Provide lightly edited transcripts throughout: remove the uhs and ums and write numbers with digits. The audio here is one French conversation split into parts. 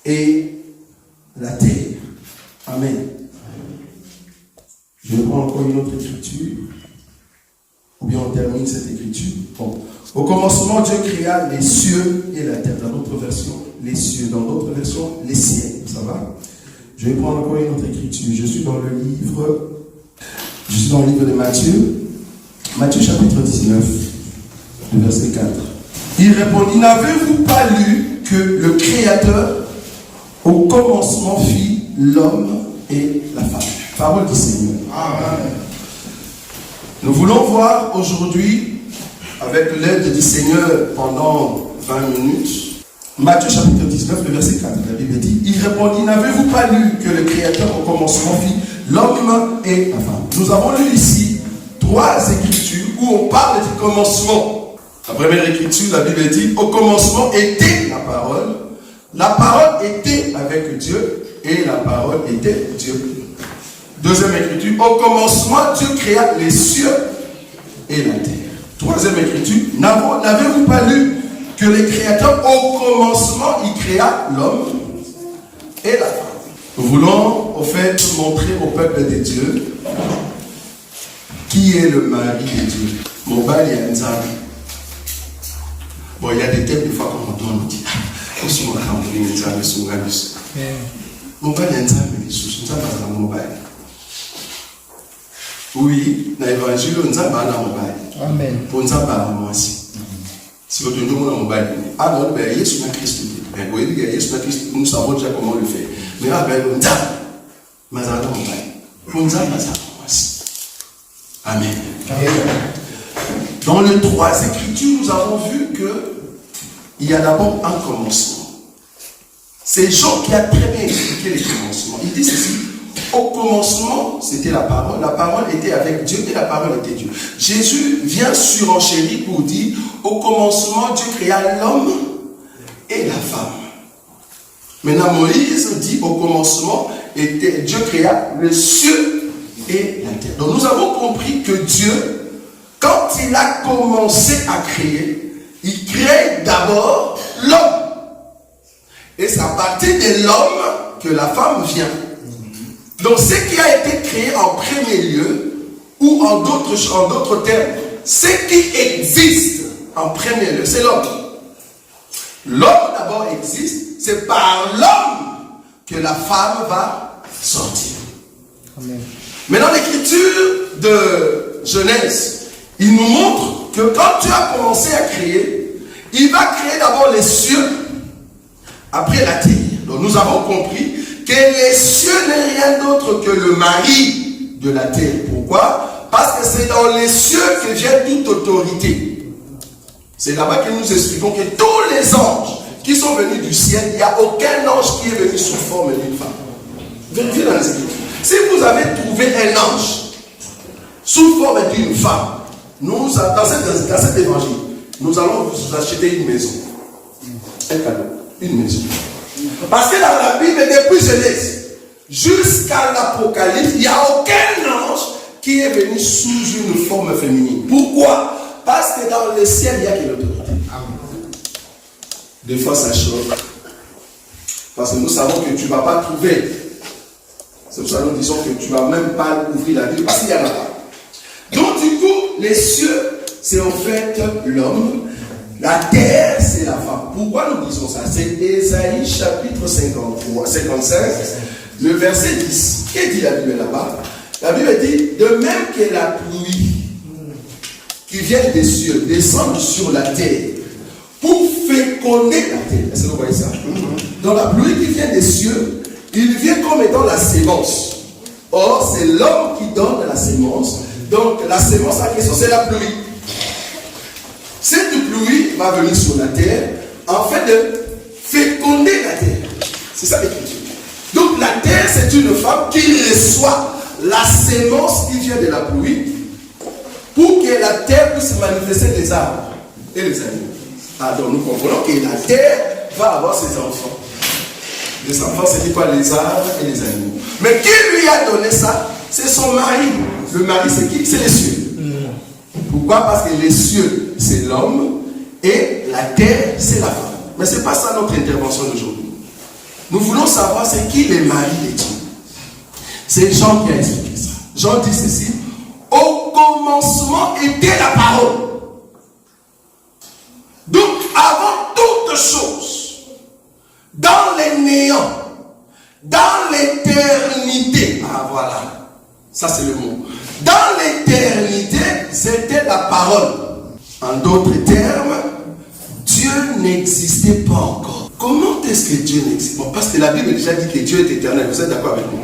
et la terre. Amen. Je vais prendre encore une autre écriture. Ou bien on termine cette écriture. Bon. Au commencement, Dieu créa les cieux et la terre. Dans d'autres versions, les cieux. Dans d'autres versions, les ciels. Ça va? Je vais prendre encore une autre écriture. Je suis dans le livre de Matthieu. Matthieu chapitre 19, le verset 4. Il répondit, n'avez-vous pas lu que le Créateur, au commencement, fit l'homme et la femme? Parole du Seigneur. Amen. Nous voulons voir aujourd'hui, avec l'aide du Seigneur pendant 20 minutes, Matthieu chapitre 19, le verset 4. La Bible dit, il répondit, n'avez-vous pas lu que le Créateur au commencement fit l'homme et la femme? Nous avons lu ici 3 écritures où on parle du commencement. La première écriture, la Bible dit, au commencement était la parole. La parole était avec Dieu et la parole était Dieu. Deuxième écriture, au commencement, Dieu créa les cieux et la terre. Troisième écriture, n'avez-vous pas lu que le Créateur, au commencement, il créa l'homme et la femme? Nous voulons, au fait, montrer au peuple de Dieu qui est le mari de Dieu. Mon bal est un zari. Bon, il y a des thèmes, des fois, qu'on entend, on dit, mon bal est un zari, oui, dans l'évangile, on a un mobile. Amen. Pour nous avoir un aussi. Si vous avez un mobile, alors, il y a Jésus Christ. Vous voyez, il y a Jésus Christ, nous savons déjà comment le faire. Mais là, on a un mobile. Pour nous avoir un aussi. Amen. Dans les 3 écritures, nous avons vu qu'il y a d'abord un commencement. C'est Jean qui a très bien expliqué les commencements. Il dit ceci. Au commencement, c'était la parole était avec Dieu et la parole était Dieu. Jésus vient surenchérir pour dire, au commencement, Dieu créa l'homme et la femme. Maintenant, Moïse dit, au commencement, Dieu créa le cieux et la terre. Donc nous avons compris que Dieu, quand il a commencé à créer, il crée d'abord l'homme. Et c'est à partir de l'homme que la femme vient. Donc ce qui a été créé en premier lieu, ou en d'autres termes, ce qui existe en premier lieu, c'est l'homme. L'homme d'abord existe, c'est par l'homme que la femme va sortir. Amen. Mais dans l'écriture de Genèse, il nous montre que quand Dieu a commencé à créer, il va créer d'abord les cieux, après la terre. Donc nous avons compris que les cieux n'est rien d'autre que le mari de la terre. Pourquoi? Parce que c'est dans les cieux que vient toute autorité. C'est là-bas que nous expliquons que tous les anges qui sont venus du ciel, il n'y a aucun ange qui est venu sous forme d'une femme. Vérifiez dans les Écritures. Si vous avez trouvé un ange sous forme d'une femme, dans cet évangile, nous allons vous acheter une maison. Un cadeau. Une maison. Parce que dans la Bible, depuis Genèse jusqu'à l'Apocalypse, il n'y a aucun ange qui est venu sous une forme féminine. Pourquoi? Parce que dans le ciel, il n'y a que l'autorité. Des fois, ça choque. Parce que nous savons que tu ne vas pas trouver. C'est pour ça que nous disons que tu ne vas même pas ouvrir la Bible. Parce qu'il n'y en a pas. Donc, du coup, les cieux, c'est en fait l'homme. La terre, c'est la femme. Pourquoi nous disons ça? C'est Ésaïe chapitre 55, le verset 10. Qu'est-ce que dit la Bible là-bas? La Bible dit, de même que la pluie qui vient des cieux descend sur la terre pour féconder la terre. Est-ce que vous voyez ça? Dans la pluie qui vient des cieux, il vient comme étant la sémence. Or, c'est l'homme qui donne la sémence. Donc, la sémence en question, c'est la pluie. Cette pluie va venir sur la terre afin de féconder la terre. C'est ça l'écriture. Donc la terre, c'est une femme qui reçoit la sémence qui vient de la pluie pour que la terre puisse manifester les arbres et les animaux. Alors nous comprenons que la terre va avoir ses enfants. Les enfants, c'est quoi? Les arbres et les animaux. Mais qui lui a donné ça? C'est son mari. Le mari, c'est qui? C'est les cieux. Pourquoi? Parce que les cieux, c'est l'homme et la terre, c'est la femme. Mais ce n'est pas ça notre intervention d'aujourd'hui. Nous voulons savoir c'est qui les maris de Dieu. C'est Jean qui a expliqué ça. Jean dit ceci. Au commencement était la parole. Donc, avant toute chose, dans les néants, dans l'éternité, ah voilà, ça c'est le mot. Dans l'éternité, c'était la parole. En d'autres termes, Dieu n'existait pas encore. Comment est-ce que Dieu n'existe pas? Parce que la Bible déjà dit que Dieu est éternel. Vous êtes d'accord avec moi?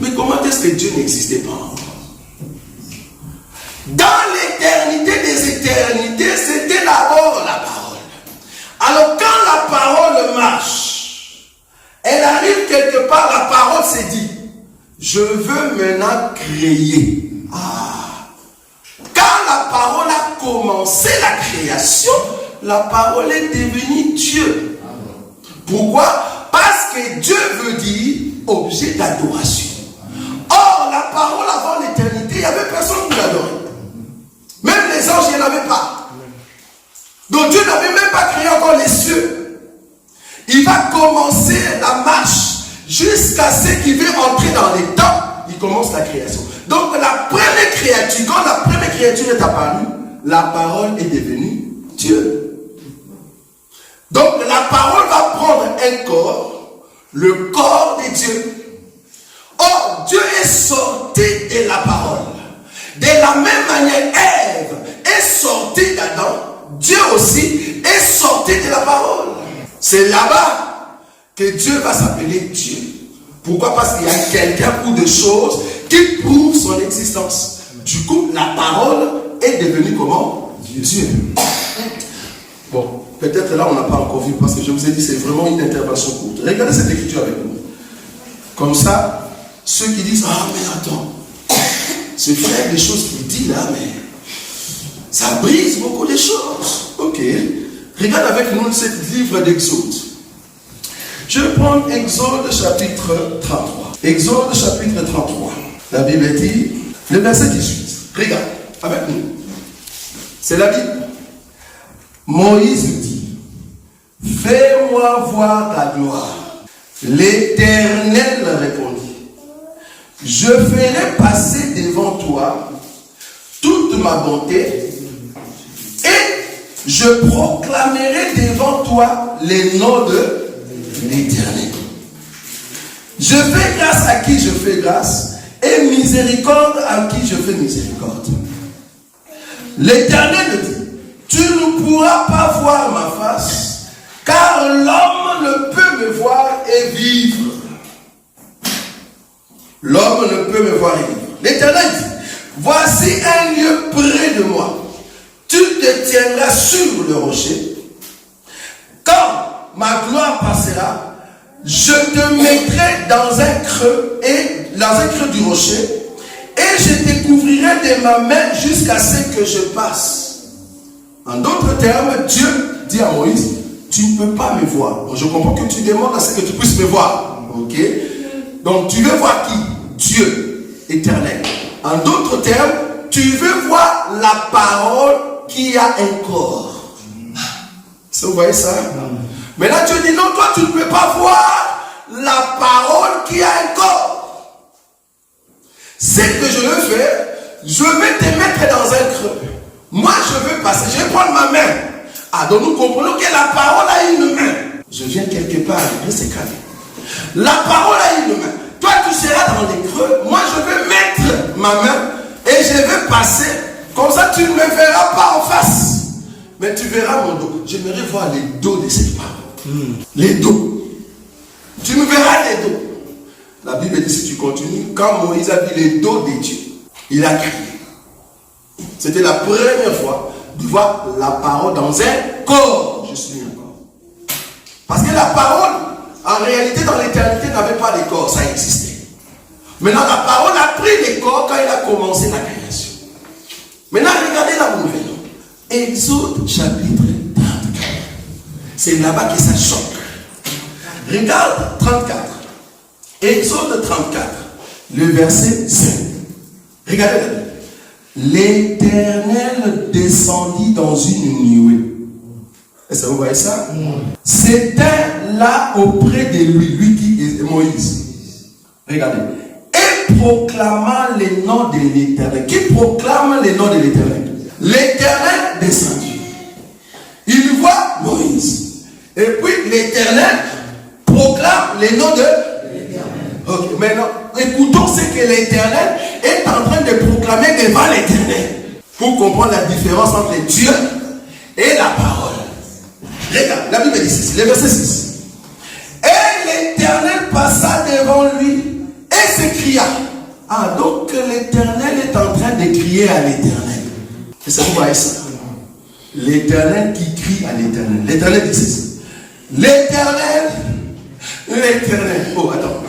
Mais comment est-ce que Dieu n'existait pas encore? Dans l'éternité des éternités, c'était d'abord la parole. Alors quand la parole marche, elle arrive quelque part, la parole s'est dit, je veux maintenant créer. Quand la parole a commencé la création, la parole est devenue Dieu. Pourquoi? Parce que Dieu veut dire objet d'adoration. Or, la parole avant l'éternité, il n'y avait personne qui l'adorait. Même les anges, il n'y en avait pas. Donc Dieu n'avait même pas créé encore les cieux. Il va commencer la marche jusqu'à ce qu'il veut entrer dans les temps. Il commence la création. Donc la première créature, quand la première créature est apparue, la parole est devenue Dieu. Donc la parole va prendre un corps, le corps de Dieu. Or, Dieu est sorti de la parole. De la même manière, Ève est sortie d'Adam, Dieu aussi est sorti de la parole. C'est là-bas que Dieu va s'appeler Dieu. Pourquoi? Parce qu'il y a quelqu'un ou des choses qui prouvent son existence. Du coup, la parole est devenue comment? Dieu. Bon, peut-être là on n'a pas encore vu, parce que je vous ai dit c'est vraiment une intervention courte. Regardez cette écriture avec nous. Comme ça, ceux qui disent, ah mais attends, ce frère, des choses qu'il dit là, mais ça brise beaucoup de choses. Ok. Regarde avec nous ce livre d'Exode. Je vais prendre Exode chapitre 33. Exode chapitre 33. La Bible dit, le verset 18. Regarde avec nous. C'est la Bible. Moïse dit, fais-moi voir ta gloire. L'Éternel répondit, je ferai passer devant toi toute ma bonté et je proclamerai devant toi les noms de l'Éternel. Je fais grâce à qui je fais grâce et miséricorde à qui je fais miséricorde. L'Éternel dit, tu ne pourras pas voir ma face, car l'homme ne peut me voir et vivre. L'homme ne peut me voir et vivre. L'Éternel dit, voici un lieu près de moi. Tu te tiendras sur le rocher. Quand ma gloire passera, je te mettrai dans un creux du rocher et je te couvrirai de ma main jusqu'à ce que je passe. En d'autres termes, Dieu dit à Moïse, tu ne peux pas me voir. Bon, je comprends que tu demandes à ce que tu puisses me voir. Ok? Donc tu veux voir qui? Dieu éternel. En d'autres termes, tu veux voir la parole qui a un corps. Vous voyez ça? Maintenant Dieu dit non, toi tu ne peux pas voir la parole qui a un corps. C'est que je veux faire, je vais te mettre dans un creux. Moi je veux passer, je vais prendre ma main. Ah, donc nous comprenons que la parole a une main. Je viens quelque part, c'est calme. La parole a une main. Toi tu seras dans les creux, moi je vais mettre ma main et je vais passer. Comme ça tu ne me verras pas en face. Mais tu verras mon dos. J'aimerais voir les dos de cette parole. Les dos. Tu me verras les dos. La Bible dit si tu continues, quand Moïse a vu les dos de Dieu, il a crié. C'était la première fois de voir la parole dans un corps. Je suis un corps. Parce que la parole, en réalité, dans l'éternité, n'avait pas de corps. Ça existait. Maintenant, la parole a pris les corps quand il a commencé la création. Maintenant, regardez là où nous venons. Exode chapitre 34. C'est là-bas que ça choque. Regarde 34. Exode 34. Le verset 5. Regardez la Bible. L'Éternel descendit dans une nuée. Est-ce que vous voyez ça? C'était là auprès de lui, lui Moïse. Regardez. Et proclama les noms de l'Éternel. Qui proclame les noms de l'Éternel? L'Éternel descendu. Il voit Moïse. Et puis l'Éternel proclame les noms de l'Éternel. Ok, maintenant, écoutons ce que l'Éternel est en train de proclamer devant l'Éternel. Pour comprendre la différence entre Dieu et la parole. Regarde, la Bible dit ceci, le verset 6. Et l'Éternel passa devant lui et s'écria. Ah, donc l'Éternel est en train de crier à l'Éternel. Et ça, vous voyez ça? L'Éternel qui crie à l'Éternel. L'Éternel dit ceci. L'Éternel. Oh, attends.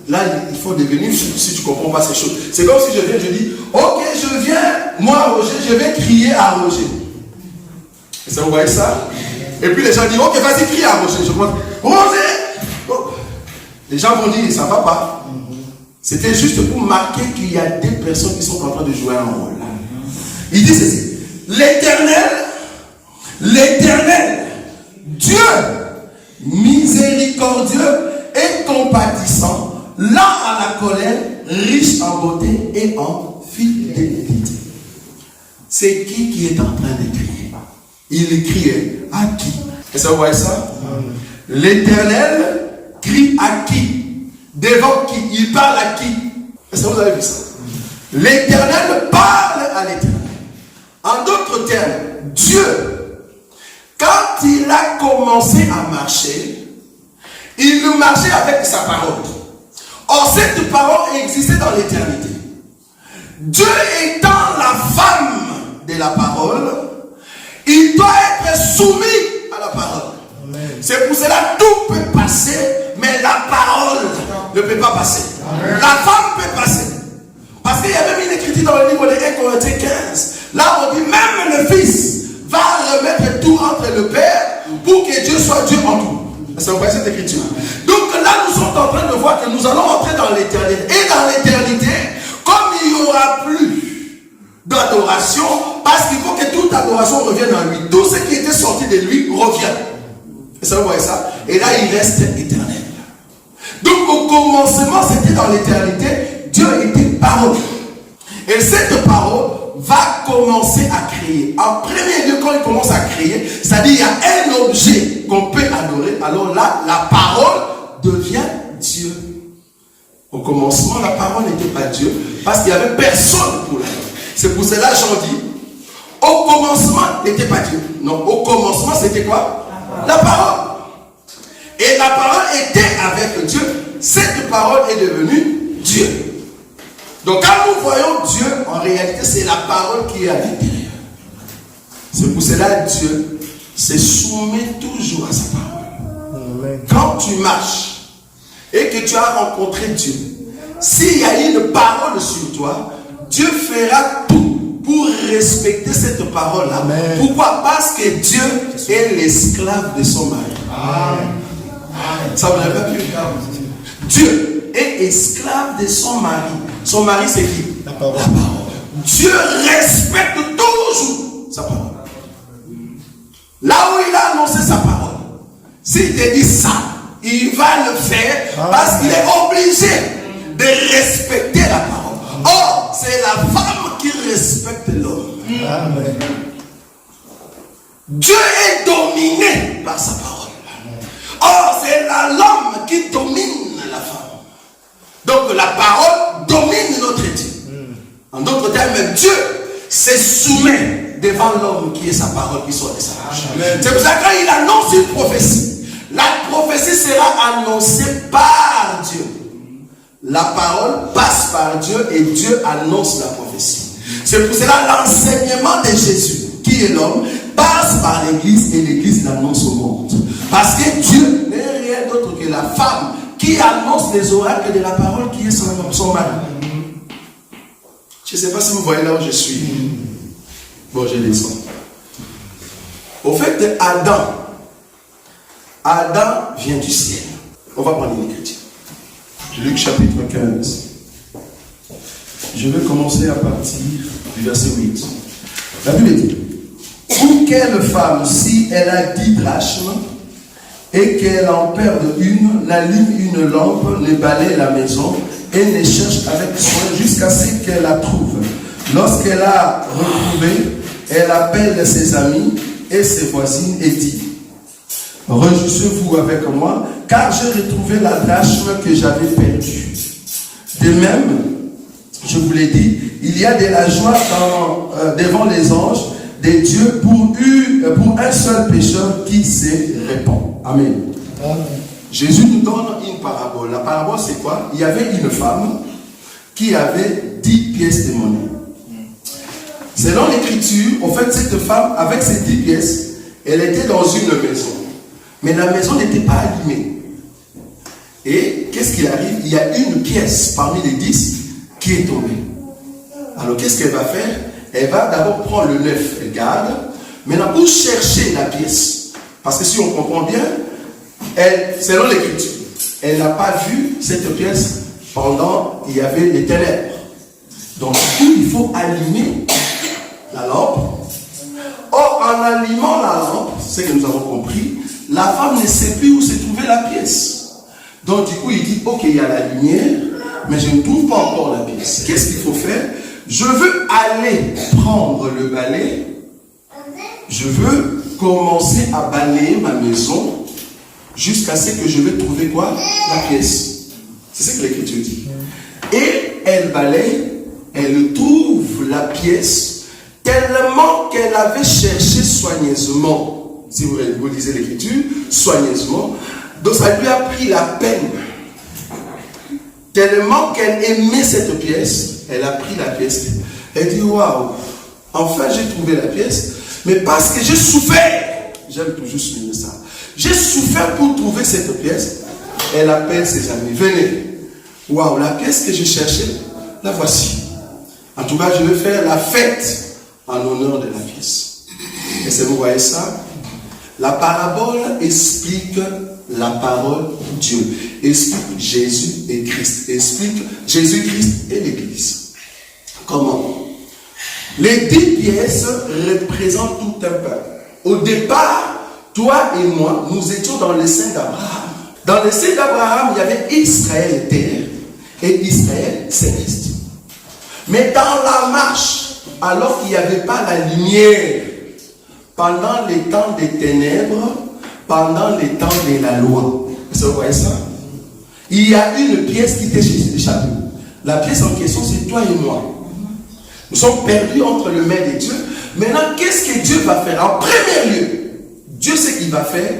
Là, il faut devenir fou si tu ne comprends pas ces choses. C'est comme si je dis, ok, je viens, moi, Roger, je vais crier à Roger. Et ça, vous voyez ça? Et puis les gens disent, ok, vas-y, crie à Roger. Je commence, Roger! Oh. Les gens vont dire, ça ne va pas. C'était juste pour marquer qu'il y a des personnes qui sont en train de jouer un rôle. Il dit ceci, l'Éternel, Dieu, miséricordieux et compatissant, lent à la colère, riche en beauté et en fidélité. C'est qui est en train de crier? Il crie à qui? Est-ce que vous voyez ça? L'Éternel crie à qui? Devant qui? Il parle à qui? Est-ce que vous avez vu ça? L'Éternel parle à l'Éternel. En d'autres termes, Dieu, quand il a commencé à marcher, il marchait avec sa parole. Or, cette parole existait dans l'éternité. Dieu étant la femme de la parole, il doit être soumis à la parole. Amen. C'est pour cela que tout peut passer, mais la parole ne peut pas passer. Amen. La femme peut passer. Parce qu'il y a même une écriture dans le livre de 1 Corinthiens 15. Là, on dit même le Fils va remettre tout entre le Père pour que Dieu soit Dieu en tout. Est-ce que vous voyez cette écriture? Donc là, nous sommes en train de voir que nous allons entrer dans l'éternité. Et dans l'éternité, comme il n'y aura plus d'adoration, parce qu'il faut que toute adoration revienne à lui. Tout ce qui était sorti de lui revient. Est-ce que vous voyez ça? Et là, il reste éternel. Donc au commencement, c'était dans l'éternité, Dieu était parole. Et cette parole va commencer à créer. En premier lieu, quand il commence à créer, c'est-à-dire il y a un objet qu'on peut adorer. Alors là, la parole devient Dieu. Au commencement, la parole n'était pas Dieu parce qu'il n'y avait personne pour l'adorer. C'est pour cela que Jean dit, au commencement n'était pas Dieu. Non, au commencement, c'était quoi? La parole. Et la parole était avec Dieu. Cette parole est devenue Dieu. Donc quand nous voyons Dieu, en réalité, c'est la parole qui est à l'intérieur. C'est pour cela que Dieu se soumet toujours à sa parole. Amen. Quand tu marches et que tu as rencontré Dieu, s'il y a une parole sur toi, Dieu fera tout pour respecter cette parole-là. Amen. Pourquoi? Parce que Dieu est l'esclave de son mari. Amen. Ça vous l'avez pas vu? Dieu est esclave de son mari. Son mari, c'est qui? La parole. La parole. Dieu respecte toujours sa parole. Là où il a annoncé sa parole, s'il te dit ça, il va le faire parce qu'il est obligé de respecter la parole. Or, c'est la femme qui respecte l'homme. Amen. Dieu est dominé par sa parole. Or, c'est l'homme qui domine la femme. Donc, la parole domine notre Dieu. En d'autres termes, même Dieu se soumet devant l'homme qui est sa parole qui sort de sa bouche. C'est pour ça que quand il annonce une prophétie, la prophétie sera annoncée par Dieu. La parole passe par Dieu et Dieu annonce la prophétie. C'est pour cela l'enseignement de Jésus, qui est l'homme, passe par l'église et l'église l'annonce au monde. Parce que Dieu n'est rien d'autre que la femme qui annonce les oracles de la parole qui est son mari. Je ne sais pas si vous voyez là où je suis. Bon, je descends. Au fait, Adam vient du ciel. On va prendre une écriture. Luc chapitre 15. Je vais commencer à partir du verset 8. La Bible dit, pour quelle femme, si elle a 10 drachmes, et qu'elle en perde une, n'allume une lampe, ne balaye la maison et ne cherche avec soin jusqu'à ce qu'elle la trouve. Lorsqu'elle a retrouvé, elle appelle ses amis et ses voisines et dit: réjouissez-vous avec moi, car j'ai retrouvé la drachme que j'avais perdue. De même, je vous l'ai dit, il y a de la joie devant les anges de Dieu pour un seul pécheur qui se répand. Amen. Amen. Jésus nous donne une parabole. La parabole, c'est quoi? Il y avait une femme qui avait 10 pièces de monnaie. Selon l'écriture, en fait, cette femme, avec ces 10 pièces, elle était dans une maison. Mais la maison n'était pas allumée. Et qu'est-ce qui arrive? Il y a une pièce parmi les 10 qui est tombée. Alors qu'est-ce qu'elle va faire? Elle va d'abord prendre le 9, elle garde. Maintenant, pour chercher la pièce, parce que si on comprend bien, selon l'écriture, elle n'a pas vu cette pièce pendant il y avait les ténèbres. Donc du coup, il faut allumer la lampe. Or, en allumant la lampe, c'est que nous avons compris, la femme ne sait plus où se trouvait la pièce. Donc du coup, il dit, ok, il y a la lumière, mais je ne trouve pas encore la pièce. Qu'est-ce qu'il faut faire? Je veux aller prendre le balai. Je veux commencer à balayer ma maison jusqu'à ce que je vais trouver quoi? La pièce. C'est ce que l'écriture dit. Et elle balaye, elle trouve la pièce tellement qu'elle avait cherché soigneusement. Si vous lisez l'écriture, soigneusement. Donc ça lui a pris la peine. Tellement qu'elle aimait cette pièce, elle a pris la pièce. Elle dit, waouh, enfin j'ai trouvé la pièce, mais parce que j'ai souffert. J'aime toujours souligner ça. J'ai souffert pour trouver cette pièce. Elle appelle ses amis, venez. Waouh, la pièce que j'ai cherchée, la voici. En tout cas, je vais faire la fête en honneur de la pièce. Est-ce que vous voyez ça? La parabole explique la parole de Dieu, explique Jésus et Christ, explique Jésus-Christ et l'Église. Comment? Les 10 pièces représentent tout un peuple. Au départ, toi et moi, nous étions dans le sein d'Abraham. Dans le sein d'Abraham, il y avait Israël terre et Israël céleste. Mais dans la marche, alors qu'il n'y avait pas la lumière, pendant les temps des ténèbres, pendant les temps de la loi. Vous voyez ça? Il y a une pièce qui t'est échappée. La pièce en question, c'est toi et moi. Nous sommes perdus entre les mains de Dieu. Maintenant, qu'est-ce que Dieu va faire? En premier lieu, Dieu sait qu'il va faire.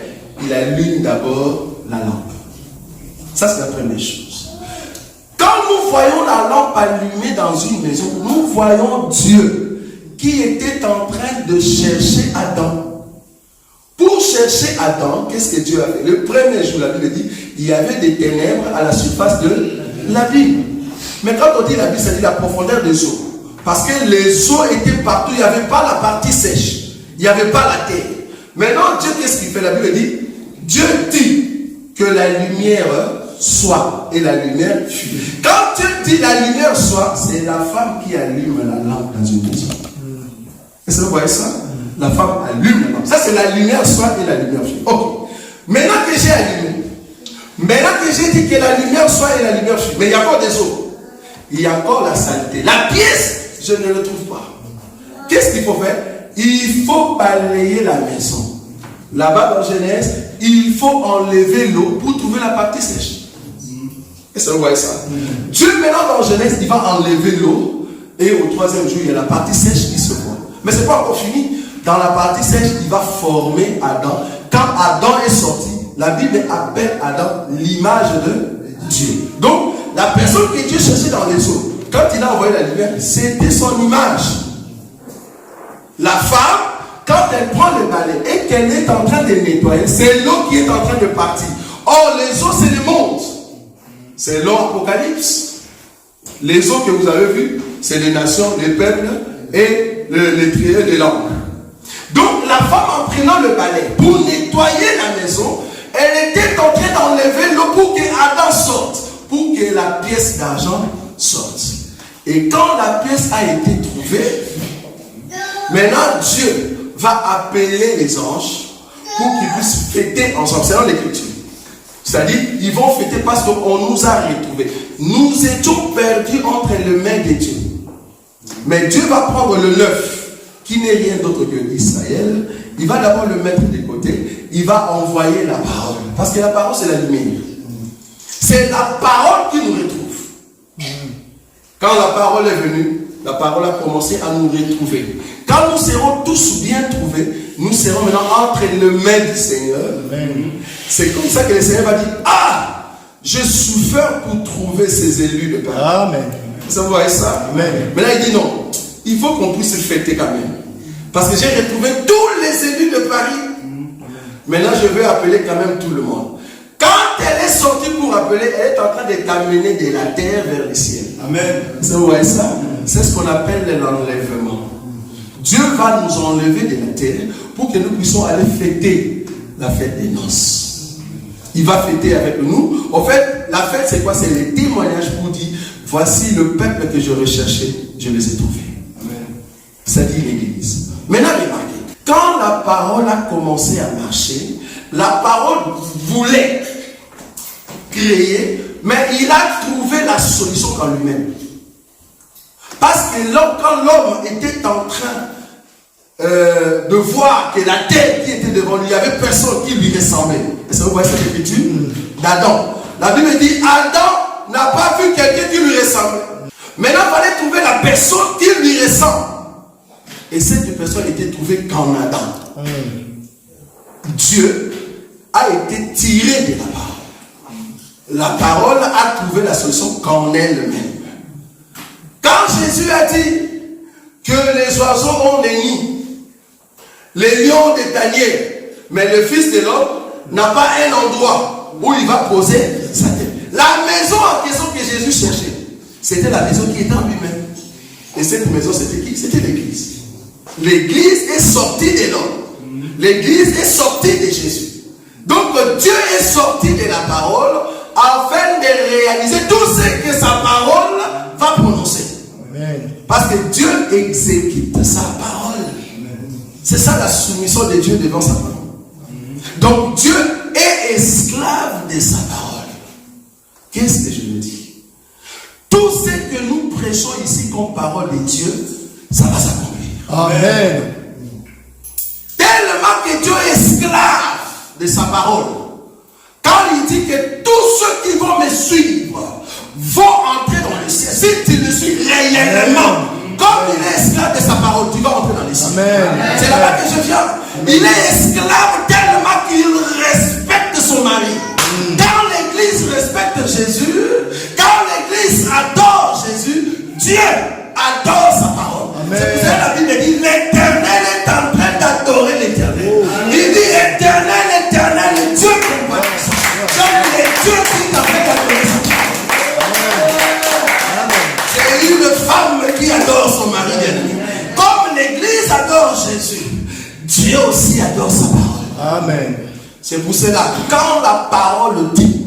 Il allume d'abord la lampe. Ça, c'est la première chose. Quand nous voyons la lampe allumée dans une maison, nous voyons Dieu qui était en train de chercher Adam. Pour chercher Adam, qu'est-ce que Dieu a fait? Le premier jour, la Bible dit, il y avait des ténèbres à la surface de l'abîme. Mais quand on dit l'abîme, ça dit la profondeur des eaux. Parce que les eaux étaient partout, il n'y avait pas la partie sèche. Il n'y avait pas la terre. Maintenant, Dieu, qu'est-ce qu'il fait? La Bible dit, Dieu dit que la lumière soit. Et la lumière fut. Quand Dieu dit la lumière soit, c'est la femme qui allume la lampe dans une maison. Est-ce que vous voyez ça? La femme allume la lampe. Ça, c'est la lumière soit et la lumière fut. Ok. Maintenant que j'ai allumé, maintenant que j'ai dit que la lumière soit et la lumière fut, mais il y a encore des eaux. Il y a encore la saleté. La pièce, je ne le trouve pas. Qu'est-ce qu'il faut faire? Il faut balayer la maison. Là-bas dans Genèse, il faut enlever l'eau pour trouver la partie sèche. Est-ce que vous voyez ça? Dieu maintenant dans Genèse, il va enlever l'eau et au troisième jour, il y a la partie sèche qui se voit. Mais ce n'est pas encore fini. Dans la partie sèche, il va former Adam. Quand Adam est sorti, la Bible appelle Adam l'image de Dieu. Donc, la personne que Dieu cherchait dans les eaux, quand il a envoyé la lumière, c'était son image. La femme, quand elle prend le balai et qu'elle est en train de nettoyer, c'est l'eau qui est en train de partir. Or, les eaux, c'est le monde. C'est l'eau Apocalypse. Les eaux que vous avez vues, c'est les nations, les peuples et les triers des langues. Donc, la femme, en prenant le balai pour nettoyer la maison, elle était en train d'enlever l'eau pour que Adam sorte, pour que la pièce d'argent sorte. Et quand la pièce a été trouvée, maintenant Dieu va appeler les anges pour qu'ils puissent fêter ensemble. C'est dans l'Écriture. C'est-à-dire, ils vont fêter parce qu'on nous a retrouvés. Nous étions perdus entre les mains de Dieu. Mais Dieu va prendre le 9, qui n'est rien d'autre que Israël. Il va d'abord le mettre de côté. Il va envoyer la parole. Parce que la parole, c'est la lumière. C'est la parole qui nous retrouve. Quand la parole est venue, la parole a commencé à nous retrouver. Quand nous serons tous bien trouvés, nous serons maintenant entre les mains du Seigneur. Amen. C'est comme ça que le Seigneur va dire, ah, je souffre pour trouver ces élus de Paris. Amen. Ça vous voyez ça? Amen. Mais là il dit non, il faut qu'on puisse le fêter quand même. Parce que j'ai retrouvé tous les élus de Paris. Maintenant je veux appeler quand même tout le monde. Quand elle est sortie pour appeler, elle est en train de t'amener de la terre vers le ciel. Amen. Ça vous voyez ça? C'est ce qu'on appelle l'enlèvement. Dieu va nous enlever de la terre pour que nous puissions aller fêter la fête des noces. Il va fêter avec nous. En fait, la fête, c'est quoi? C'est le témoignage pour dire, voici le peuple que je recherchais, je les ai trouvés. Amen. Ça dit l'Église. Maintenant, remarquez, quand la parole a commencé à marcher, la parole voulait créer, mais il a trouvé la solution en lui-même. Parce que quand l'homme était en train de voir que la terre qui était devant lui, il n'y avait personne qui lui ressemblait. Est-ce que vous voyez cette écriture d'Adam? La Bible dit, Adam n'a pas vu quelqu'un qui lui ressemblait. Maintenant, il fallait trouver la personne qui lui ressemble. Et cette personne était trouvée qu'en Adam. Dieu a été tiré de la parole. La parole a trouvé la solution qu'en elle-même. Quand Jésus a dit que les oiseaux ont des nids, les lions des tanières, mais le Fils de l'homme n'a pas un endroit où il va poser sa tête. La maison en question que Jésus cherchait, c'était la maison qui était en lui-même. Et cette maison, c'était qui? C'était l'Église. L'Église est sortie de l'homme. L'Église est sortie de Jésus. Donc Dieu est sorti de la parole afin de réaliser tout ce que sa parole va prononcer. Amen. Parce que Dieu exécute sa parole. C'est ça la soumission de Dieu devant sa parole. Donc Dieu est esclave de sa parole. Qu'est-ce que je me dis? Tout ce que nous prêchons ici comme parole de Dieu, ça va s'accomplir. Amen. Tellement que Dieu est esclave de sa parole. Quand il dit que tous ceux qui vont me suivre vont entrer dans le ciel. Si tu le suis réellement, comme il est esclave de sa parole, tu vas entrer dans le ciel. C'est là-bas que je viens. Il est esclave tellement qu'il respecte son mari. Quand l'Église respecte Jésus, quand l'Église adore Jésus, Dieu adore sa parole. C'est pour ça que la Bible dit, l'Éternel est en train d'adorer l'Éternel. Il dit, Éternel, Éternel, Dieu combat. Donc les dieux qui t'ont fait adorer sa parole. C'est une femme qui adore son mari bien-aimé. Comme l'Église adore Jésus, Dieu aussi adore sa parole. Amen. C'est pour cela, quand la parole dit,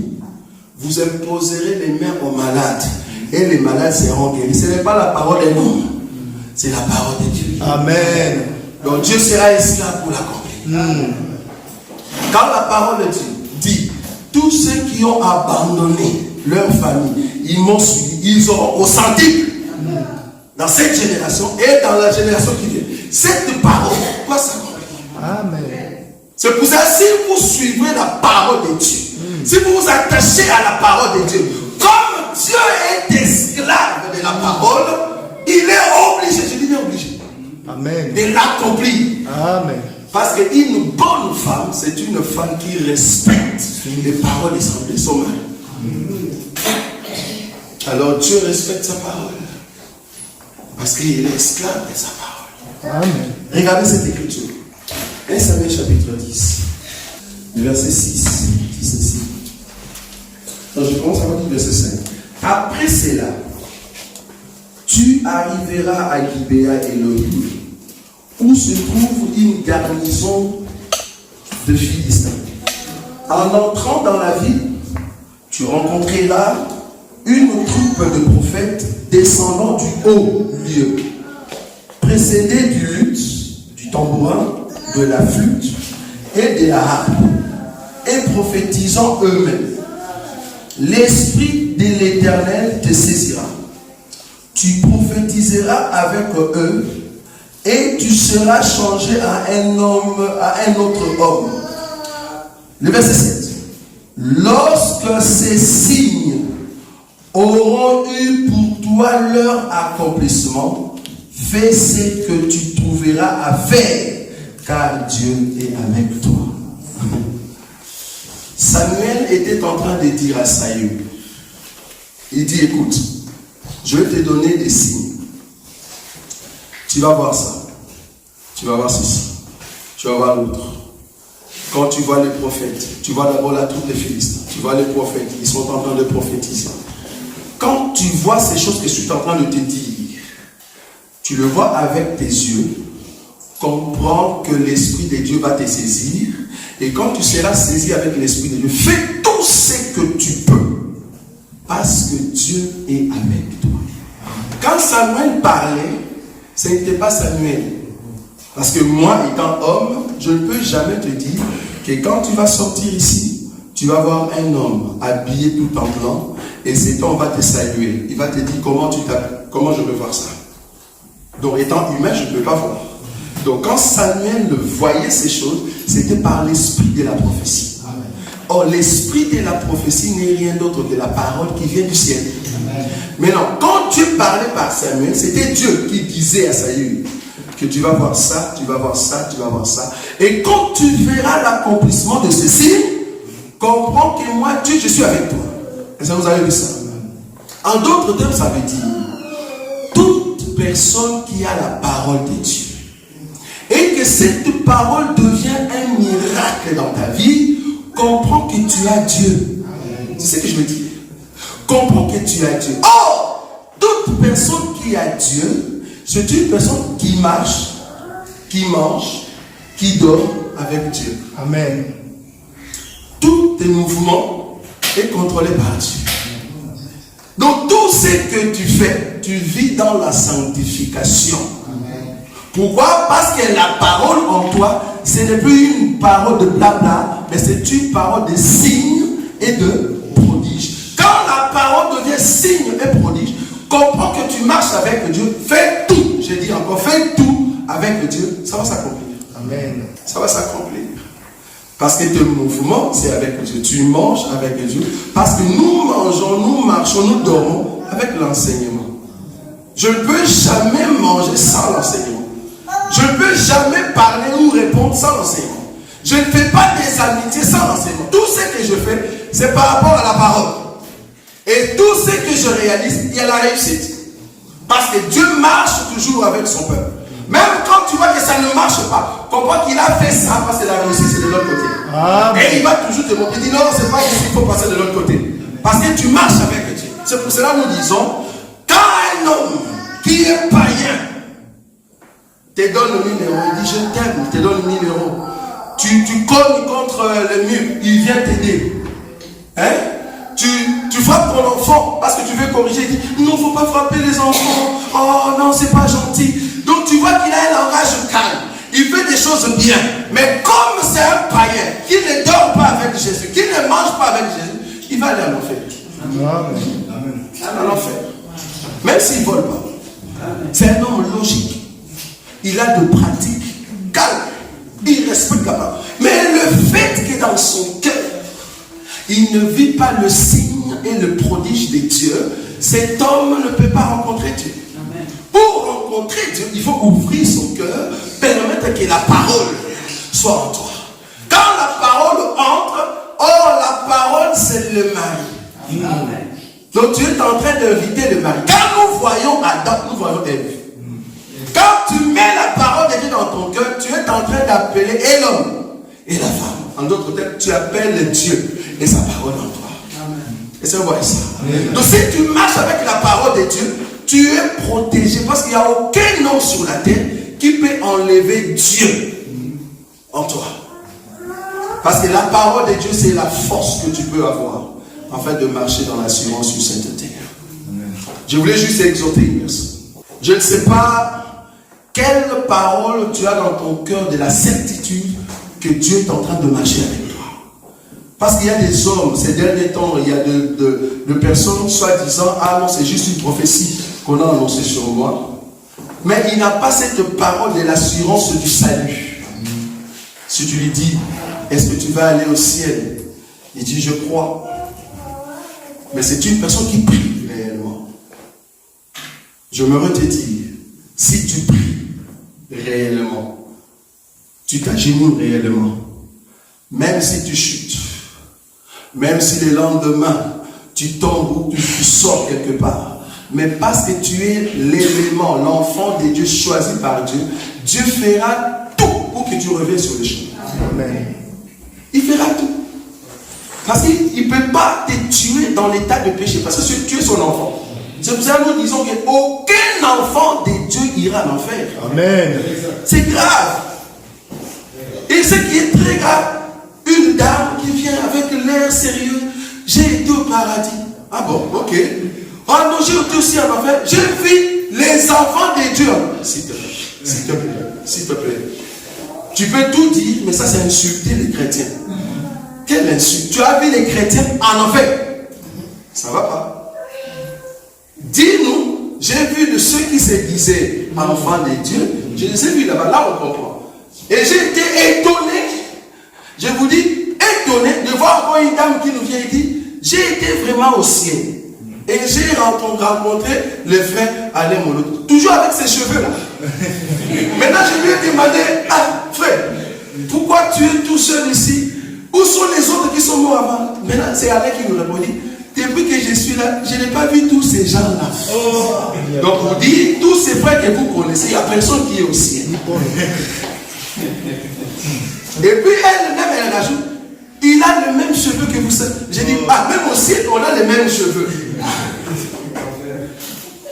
vous imposerez les mains aux malades et les malades seront guéris. Ce n'est pas la parole d'un homme, c'est la parole de Dieu. Amen. Donc Dieu sera esclave pour l'accomplir. Quand la parole de Dieu dit, tous ceux qui ont abandonné leur famille, ils m'ont suivi, ils auront au centuple dans cette génération et dans la génération qui vient. Cette parole va s'accomplir. Amen. C'est pour ça, si vous suivez la parole de Dieu, si vous vous attachez à la parole de Dieu, comme Dieu est esclave de la parole, il est obligé, je dis bien obligé, Amen, de l'accomplir. Amen. Parce qu'une bonne femme, c'est une femme qui respecte les paroles de son mari. Alors Dieu respecte sa parole. Parce qu'il est esclave de sa parole. Amen. Regardez cette écriture. 1 Samuel chapitre 10, verset 6. Dit ceci. Donc je commence à voir du verset 5. Après cela, tu arriveras à Gibéa Elohim, où se trouve une garnison de Philistins. En entrant dans la ville, tu rencontreras une troupe de prophètes descendant du haut lieu, précédés du luth, du tambourin, de la flûte et de la harpe, et prophétisant eux-mêmes. L'Esprit de l'Éternel te saisira. Tu prophétiseras avec eux et tu seras changé à un homme, à un autre homme. Le verset 7. Lorsque ces signes auront eu pour toi leur accomplissement, fais ce que tu trouveras à faire, car Dieu est avec toi. Samuel était en train de dire à Saül, il dit, écoute, je vais te donner des signes. Tu vas voir ça. Tu vas voir ceci. Tu vas voir l'autre. Quand tu vois les prophètes, tu vois d'abord la troupe des Philistins. Tu vois les prophètes, ils sont en train de prophétiser. Quand tu vois ces choses que je suis en train de te dire, tu le vois avec tes yeux, comprends que l'Esprit de Dieu va te saisir. Et quand tu seras saisi avec l'Esprit de Dieu, fais tout ce que tu peux. Parce que Dieu est avec toi. Quand Samuel parlait, ce n'était pas Samuel. Parce que moi, étant homme, je ne peux jamais te dire que quand tu vas sortir ici, tu vas voir un homme habillé tout en blanc et cet homme va te saluer. Il va te dire comment je peux voir ça. Donc étant humain, je ne peux pas voir. Donc quand Samuel voyait ces choses, c'était par l'esprit de la prophétie. Amen. Or l'esprit de la prophétie n'est rien d'autre que la parole qui vient du ciel. Amen. Maintenant, quand Dieu parlait par Samuel, c'était Dieu qui disait à Saül que tu vas voir ça, tu vas voir ça, tu vas voir ça. Et quand tu verras l'accomplissement de ceci, comprends que moi, Dieu, je suis avec toi. Est-ce que vous avez vu ça? En d'autres termes, ça veut dire toute personne qui a la parole de Dieu et que cette parole devient un miracle dans ta vie, comprends que tu as Dieu. C'est ce que je veux dire. Comprends que tu as Dieu. Or, toute personne qui a Dieu, c'est une personne qui marche, qui mange, qui dort avec Dieu. Amen. Tous tes mouvements sont contrôlés par Dieu. Donc tout ce que tu fais, tu vis dans la sanctification. Amen. Pourquoi? Parce que la parole en toi, ce n'est plus une parole de blabla, mais c'est une parole de signe et de prodige. Quand la parole devient signe et prodige, comprends que tu marches avec Dieu, fais tout, je dis encore, fais tout avec Dieu, ça va s'accomplir. Amen. Ça va s'accomplir. Parce que tes mouvements, c'est avec Dieu. Tu manges avec Dieu. Parce que nous mangeons, nous marchons, nous dormons avec l'enseignement. Je ne peux jamais manger sans l'enseignement. Je ne peux jamais parler ou répondre sans l'enseignement. Je ne fais pas des amitiés sans l'enseignement. Tout ce que je fais, c'est par rapport à la parole. Et tout ce que je réalise, il y a la réussite. Parce que Dieu marche toujours avec son peuple. Même quand tu vois que ça ne marche pas, comprends qu'il a fait ça parce que la réussite c'est de l'autre côté. Amen. Et il va toujours te montrer. Il dit non, c'est pas ici, il faut passer de l'autre côté. Parce que tu marches avec Dieu. C'est pour cela que nous disons, quand un homme qui est païen te donne le numéro, il dit je t'aime, il te donne le numéro. Tu cognes contre le mur, il vient t'aider. Hein? Tu frappes ton enfant parce que tu veux corriger. Il dit non, il ne faut pas frapper les enfants. Oh non, c'est pas gentil. Donc tu vois qu'il a un langage calme. Il fait des choses bien. Mais comme c'est un païen qui ne dort pas avec Jésus, qui ne mange pas avec Jésus, il va aller en enfer. Amen. En enfer. Même s'il ne vole pas. C'est un homme logique. Il a de pratiques calmes. Il respecte la parole. Mais le fait que dans son cœur, il ne vit pas le signe et le prodige de Dieu, cet homme ne peut pas rencontrer Dieu. Amen. Pour rencontrer Dieu, il faut ouvrir son cœur, permettre que la parole soit en toi. Quand la parole entre, la parole c'est le mari. Amen. Donc tu es en train d'inviter le mari. Quand nous voyons Adam, nous voyons Ève. Quand tu mets la parole de Dieu dans ton cœur, tu es en train d'appeler et l'homme et la femme. En d'autres termes, tu appelles Dieu et sa parole en toi. Amen. Et c'est vrai ça. Amen. Donc si tu marches avec la parole de Dieu, tu es protégé parce qu'il n'y a aucun homme sur la terre qui peut enlever Dieu en toi. Parce que la parole de Dieu, c'est la force que tu peux avoir afin de marcher dans l'assurance sur cette terre. Amen. Je voulais juste exhorter une personne. Je ne sais pas quelle parole tu as dans ton cœur de la certitude que Dieu est en train de marcher avec toi. Parce qu'il y a des hommes, ces derniers temps, il y a de personnes soi-disant, ah non, c'est juste une prophétie qu'on a annoncée sur moi. Mais il n'a pas cette parole de l'assurance du salut. Si tu lui dis, est-ce que tu vas aller au ciel? Il dit, je crois. Mais c'est une personne qui prie réellement. J'aimerais te dire, si tu pries réellement, tu t'agenouilles réellement, même si tu chutes, même si le lendemain, tu tombes ou tu sors quelque part, mais parce que tu es l'élément, l'enfant de Dieu choisi par Dieu, Dieu fera tout pour que tu reviennes sur le chemin. Amen. Il fera tout. Parce qu'il ne peut pas te tuer dans l'état de péché, parce que tu es son enfant. C'est pour ça que nous disons qu'aucun enfant de Dieu ira en enfer. Amen. C'est grave. Et ce qui est très grave, une dame qui vient avec l'air sérieux, j'ai été au paradis. Ah bon, ok. Oh non, j'ai été aussi en enfer. J'ai vu les enfants de Dieu. S'il te plaît, s'il te plaît, s'il te plaît. Tu peux tout dire, mais ça c'est insulter les chrétiens. Quelle insulte. Tu as vu les chrétiens en enfer. Ça ne va pas. Dis-nous, j'ai vu de ceux qui se disaient enfants de Dieu, je les ai vus là-bas, là on comprend. Et j'ai été étonné, je vous dis, étonné de voir encore une dame qui nous vient et dit, j'ai été vraiment au ciel. Et j'ai rencontré le frère Alain Molo, toujours avec ses cheveux là. Maintenant je lui ai demandé, ah frère, pourquoi tu es tout seul ici? Où sont les autres qui sont morts avant? Maintenant c'est Alain qui nous répondit, depuis que je suis là, je n'ai pas vu tous ces gens-là. Oh. Donc vous dites, tous ces frères que vous connaissez, il n'y a personne qui est au ciel. Et puis elle-même, elle ajoute, il a les mêmes cheveux que vous. J'ai dit, ah, même au ciel, on a les mêmes cheveux.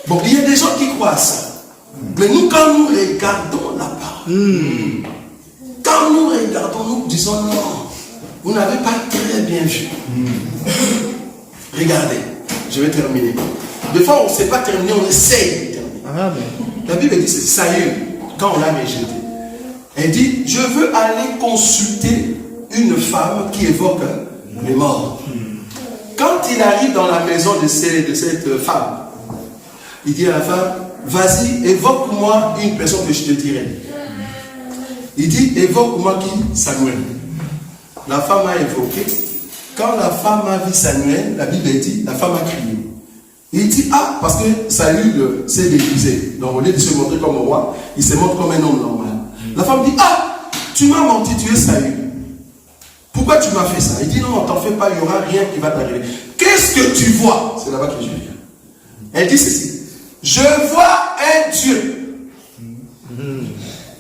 Bon, il y a des gens qui croient ça. Mais nous, quand nous regardons la parole, quand nous regardons, nous disons, non, vous n'avez pas très bien vu. Regardez, je vais terminer. Des fois, on ne sait pas terminer, on essaye de terminer. La Bible dit, c'est Saül, quand on l'a rejeté. Elle dit, je veux aller consulter une femme qui évoque les morts. Quand il arrive dans la maison de cette femme, il dit à la femme, vas-y, évoque-moi une personne que je te dirai. Il dit, évoque-moi qui? Samuel. La femme a évoqué. Quand la femme a vu Samuel, la Bible dit, la femme a crié. Il dit, ah, parce que Saül s'est déguisé. Donc au lieu de se montrer comme un roi, il se montre comme un homme normal. La femme dit, ah, tu m'as menti, tu es Saül. Pourquoi tu m'as fait ça? Il dit, non, t'en fais pas, il n'y aura rien qui va t'arriver. Qu'est-ce que tu vois? C'est là-bas que je viens. Elle dit ceci, je vois un Dieu.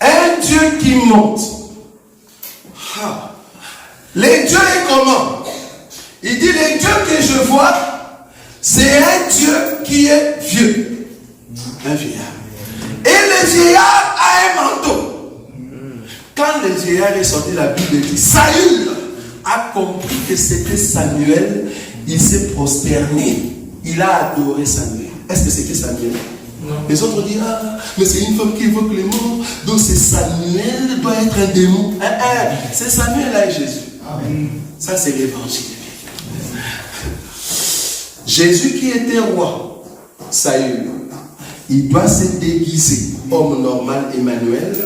Un Dieu qui monte. Ah. Les dieux est comment? Il dit, les dieux que je vois, c'est un Dieu qui est vieux. Un vieillard. Et le vieillard a un manteau. Quand le vieillard est sorti, la Bible dit, Saül a compris que c'était Samuel, il s'est prosterné. Il a adoré Samuel. Est-ce que c'était Samuel? Non. Les autres disent, ah, mais c'est une femme qui évoque les morts, donc c'est Samuel, doit être un démon. C'est Samuel là et Jésus. Amen. Ça c'est l'évangile. Jésus qui était roi, Saül, il doit se déguiser, homme normal Emmanuel,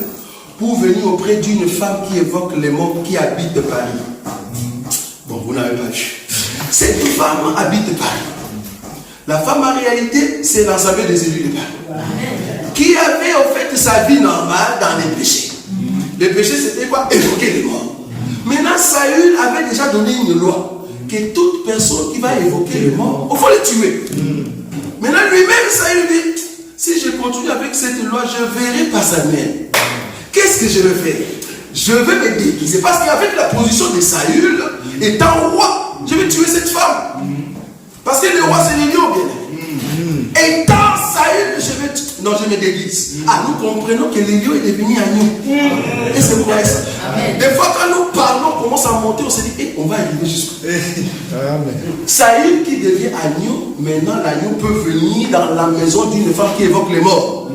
pour venir auprès d'une femme qui évoque les morts qui habitent Paris. Bon, vous n'avez pas vu. Cette femme habite Paris. La femme en réalité, c'est l'ensemble des élus de Paris. Qui avait en fait sa vie normale dans les péchés. Les péchés c'était quoi? Évoquer les morts. Maintenant, Saül avait déjà donné une loi que toute personne qui va évoquer les morts, il faut les tuer. Maintenant, lui-même, Saül dit, si je continue avec cette loi, je verrai pas Samuel. Qu'est-ce que je vais faire? Je vais me déguiser. Parce qu'avec la position de Saül, étant roi, je vais tuer cette femme. Parce que le roi, c'est le lion, bien. Étant Saül, je me déguise. Ah, nous comprenons que le lion est devenu agneau. Et c'est pour ça. Des fois, quand nous parlons, on commence à monter, on se dit, on va arriver jusqu'où. Saül qui devient agneau, maintenant l'agneau peut venir dans la maison d'une femme qui évoque les morts.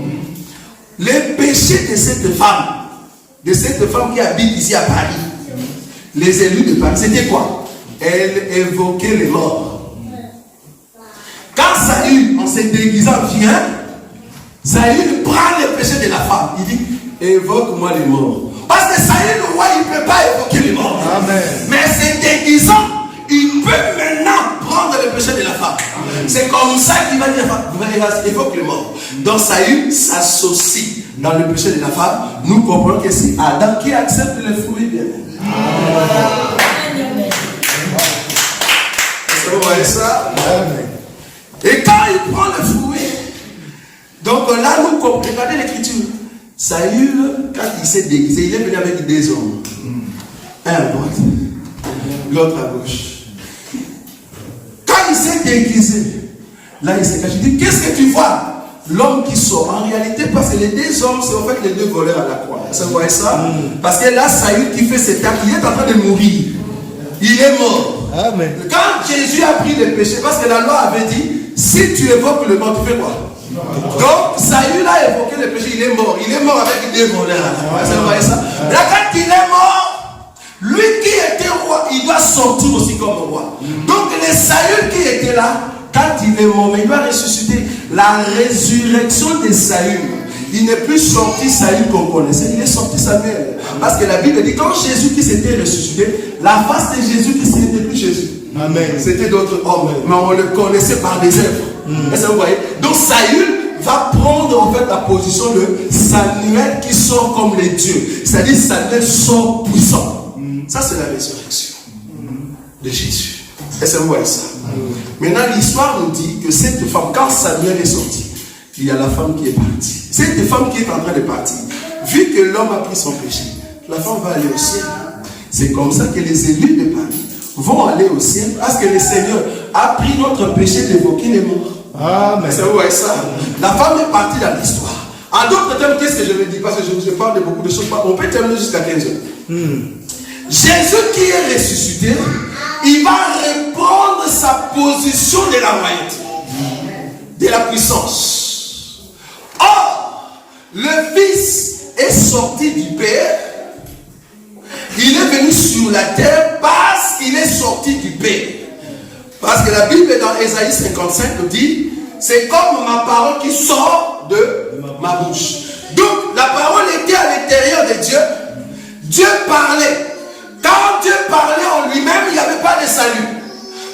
Les péchés de cette femme qui habite ici à Paris, les élus de Pâques, c'était quoi? Elle évoquait les morts. Quand Saül, en se déguisant, vient, Saül prend le péché de la femme. Il dit, évoque-moi les morts. Parce que Saül, le roi, il ne peut pas évoquer les morts. Amen. Mais se déguisant, il peut maintenant prendre le péché de la femme. C'est comme ça qu'il va dire, évoque les morts. Donc Saül s'associe dans le péché de la femme. Nous comprenons que c'est Adam qui accepte le fruit bien. Est-ce que vous voyez ça? Et quand il prend le fruit, donc là nous comprenons, regardez l'écriture. Saül, quand il s'est déguisé, il est venu avec deux hommes. Un à droite, l'autre à gauche. Quand il s'est déguisé, là il s'est caché. Il dit, qu'est-ce que tu vois? L'homme qui sort. En réalité, parce que les deux hommes, c'est en fait les deux voleurs à la croix. Vous voyez ça? Parce que là, Saül qui fait cet acte, il est en train de mourir. Il est mort. Amen. Quand Jésus a pris le péché, parce que la loi avait dit, si tu évoques le mort, tu fais quoi? Donc, Saül a évoqué le péché, il est mort. Il est mort avec deux voleurs à la croix. Vous voyez ça? Là, quand il est mort, lui qui était roi, il doit sortir aussi comme roi. Donc, le Saül qui était là, quand il est mort, mais il doit ressusciter. La résurrection de Saül, il n'est plus sorti Saül qu'on connaissait, il est sorti Samuel. Parce que la Bible dit, quand Jésus qui s'était ressuscité, la face de Jésus qui n'était plus Jésus. Amen. C'était d'autres hommes, mais on le connaissait par des œuvres. Est-ce que vous voyez? Donc Saül va prendre en fait la position de Samuel qui sort comme les dieux. C'est-à-dire Samuel sort puissant. Ça c'est la résurrection de Jésus. Est-ce que vous voyez ça? Maintenant l'histoire nous dit que cette femme, quand Samuel est sorti, il y a la femme qui est partie. Cette femme qui est en train de partir, vu que l'homme a pris son péché, la femme va aller au ciel. C'est comme ça que les élus de Paris vont aller au ciel parce que le Seigneur a pris notre péché d'évoquer les morts. Amen. Vous voyez ça? La femme est partie dans l'histoire. En d'autres termes, qu'est-ce que je veux dire? Parce que je vous ai parlé de beaucoup de choses. On peut terminer jusqu'à 15 heures. Jésus qui est ressuscité, il va reprendre sa position de la royauté, de la puissance. Or, le Fils est sorti du Père. Il est venu sur la terre parce qu'il est sorti du Père. Parce que la Bible dans Ésaïe 55 nous dit, c'est comme ma parole qui sort de ma bouche. Donc la parole était à l'intérieur de Dieu. Dieu parlait. Quand Dieu parlait en lui-même, il n'y avait pas de salut.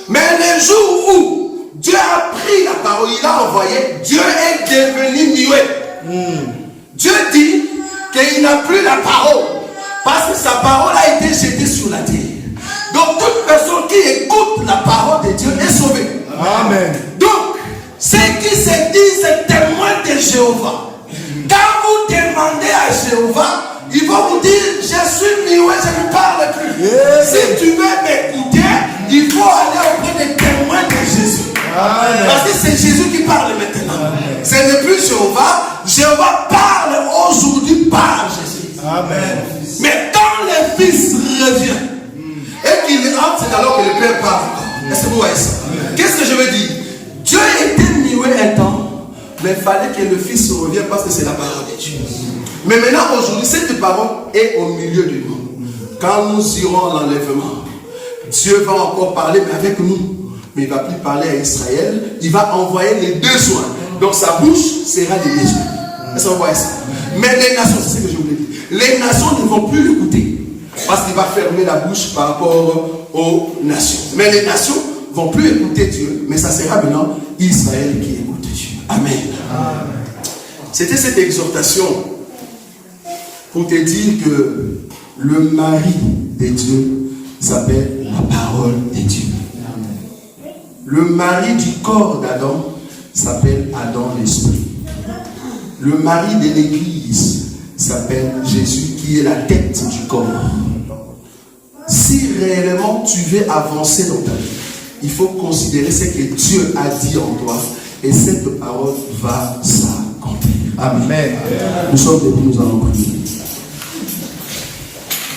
Mais le jour où Dieu a pris la parole, il a envoyé, Dieu est devenu muet. Dieu dit qu'il n'a plus la parole. Parce que sa parole a été jetée sur la terre. Donc toute personne qui écoute la parole de Dieu est sauvée. Amen. Donc, ceux qui se disent témoins de Jéhovah, quand vous demandez à Jéhovah, il va vous dire, je suis muet, je ne parle plus. Si tu veux m'écouter, il faut aller auprès des témoins de Jésus. Amen. Parce que c'est Jésus qui parle maintenant. Ce n'est plus Jéhovah. Jéhovah parle aujourd'hui par Jésus. Amen. Mais quand le Fils revient et qu'il entre, c'est alors que le Père parle. Est-ce que vous voyez ça? Qu'est-ce que je veux dire? Dieu était muet un temps, mais il fallait que le Fils revienne parce que c'est la parole de Dieu. Mais maintenant, aujourd'hui, cette parole est au milieu de nous. Quand nous irons à l'enlèvement, Dieu va encore parler, mais avec nous. Mais il ne va plus parler à Israël, il va envoyer les besoins. Donc sa bouche sera les besoins. Est-ce que vous voyez ça? Mais les nations, c'est ce que je voulais dire. Les nations ne vont plus l'écouter. Parce qu'il va fermer la bouche par rapport aux nations. Mais les nations ne vont plus écouter Dieu. Mais ça sera maintenant Israël qui écoute Dieu. Amen. Amen. C'était cette exhortation pour te dire que le mari de Dieu s'appelle la parole de Dieu. Le mari du corps d'Adam s'appelle Adam l'Esprit. Le mari de l'Église s'appelle Jésus qui est la tête du corps. Si réellement tu veux avancer dans ta vie, il faut considérer ce que Dieu a dit en toi et cette parole va s'accomplir. Amen. Nous sommes debout, nous allons prier.